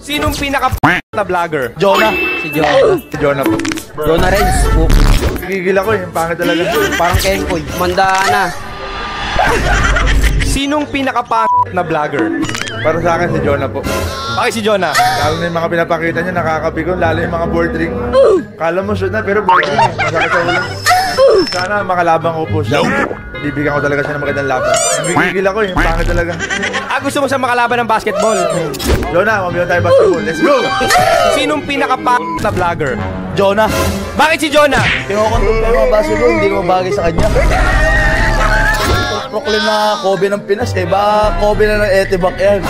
Sinong pinaka na vlogger? Jonah. Si Jonah. Si Jonah po. Jonah Renz po. Gigil ako yung pangit talaga. Parang Kenkoy. Mandana. Sinong pinaka na vlogger? Para sa akin si Jonah po. Bakit si Jonah? Lalo na yung mga pinapakita niya, nakakapikon. Lalo yung mga board ring. Kala mo shoot na, pero board ring. Masakit sa ulo. Sana makalabang ko po siya. Bibigyan ko talaga siya ng magandang laban. Gigil ako yung pangit talaga. Gusto mo siya makalaban ng basketball? Jonah, mamiyon tayo basketball. Let's go! Sinong pinaka na vlogger? Jonah. Bakit si Jonah? Kinukontrol ko yung mga basketball, hindi ko mabagay sa kanya. Proclaim na Kobe ng Pinas eh. Baka Kobe na ng Etibak yan.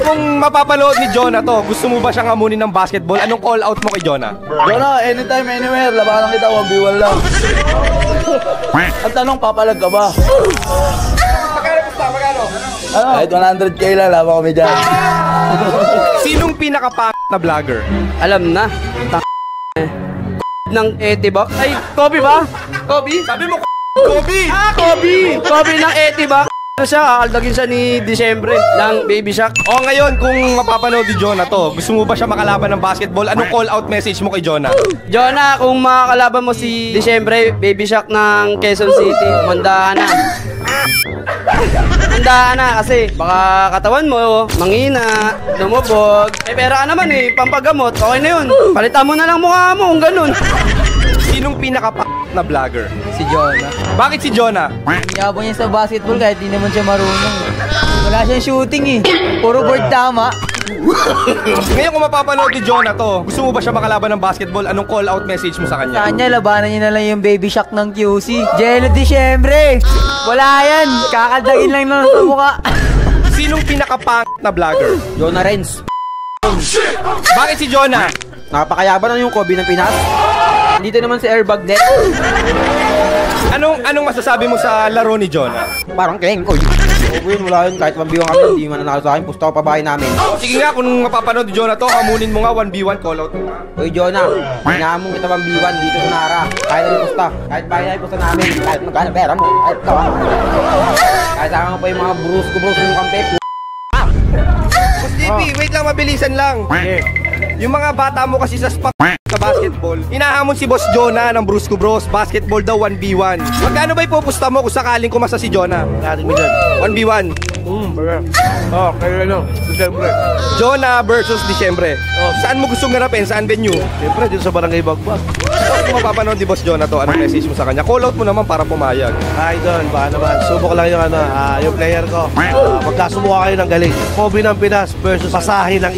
Kung mapapanood ni Jonah to, gusto mo ba siyang amunin ng basketball? Anong call out mo kay Jonah? Jonah, anytime, anywhere. Labanan kita, 1v1 lang. Ang tanong, papalag ka ba? Magkano? Kahit 100k lang, laban kami dyan. Sinong pinaka na vlogger? Alam na. Ng Etibak. Ay, Kobe ba? Kobe? Sabi mo, Kobe! Kobe! Kobe ng Etibak. Ano siya, kakaldagin siya ni Disyembre ng Baby Shark. O ngayon, kung mapapanood ni Jonah to, gusto mo ba siya makalaban ng basketball? Anong call out message mo kay Jonah? Jonah, kung makakalaban mo si Disyembre, Baby Shark ng Quezon City, mandaan na. Mandaan na kasi baka katawan mo, mangina, lumubog. Eh pera ka naman eh, pampagamot, okay na yun. Palitan mo na lang mukha mo kung ganun. Sinong pinaka na vlogger? Si Jonah. Bakit si Jonah? Yabang niya sa basketball kahit di naman siya marunong. Wala siyang shooting eh. Puro board tama. Ngayon kung mapapanood ni Jonah to, gusto mo ba siya makalaban ng basketball? Anong call out message mo sa kanya? Kanya, labanan niya na lang yung Baby Shark ng QC. Jello Disyembre. Wala yan. Kakaldagin lang naman sa mukha. Sinong pinaka na vlogger? Jonah Renz. Bakit si Jonah? Napakayaban na yung Kobe ng Pinas. Dito naman si Airbag Net. Anong masasabi mo sa laro ni Jonah? Parang Kenkoy. Okay yun, wala yun. Kahit pambiwang kami, hindi man nanalo sa akin. Pusta ko pa bahay namin. Sige nga, kung mapapanood ni Jonah to, hamunin mo nga 1v1 call out. Uy, Jonah, hinahamon kita pambiwan dito sa Nara. Kahit ano pusta. Kahit bahay na pusta namin. Kahit magkano pera mo. Kahit kawan. Kahit saka mo pa yung mga brus yung kampe. Boss JP, wait lang, mabilisan lang. Yung mga bata mo kasi sa basketball, hinahamon si Boss Jonah ng Brusco Bros. Basketball daw 1v1. Magkano ba ipupusta mo kung sakaling kumasa si Jonah? 1v1. Kaya ano, Disyembre. Jonah versus Disyembre. Saan mo gustong ganapin? Saan venue? Siyempre, dito sa Barangay Bagbag. Kung mapapanood ni Boss Jonah to, anong message mo sa kanya? Call out mo naman para pumayag. Ay, doon, baka naman. Subok lang yung yung player ko. Magkasumuha kayo ng galing. Kobe ng Pinas versus Pasahe ng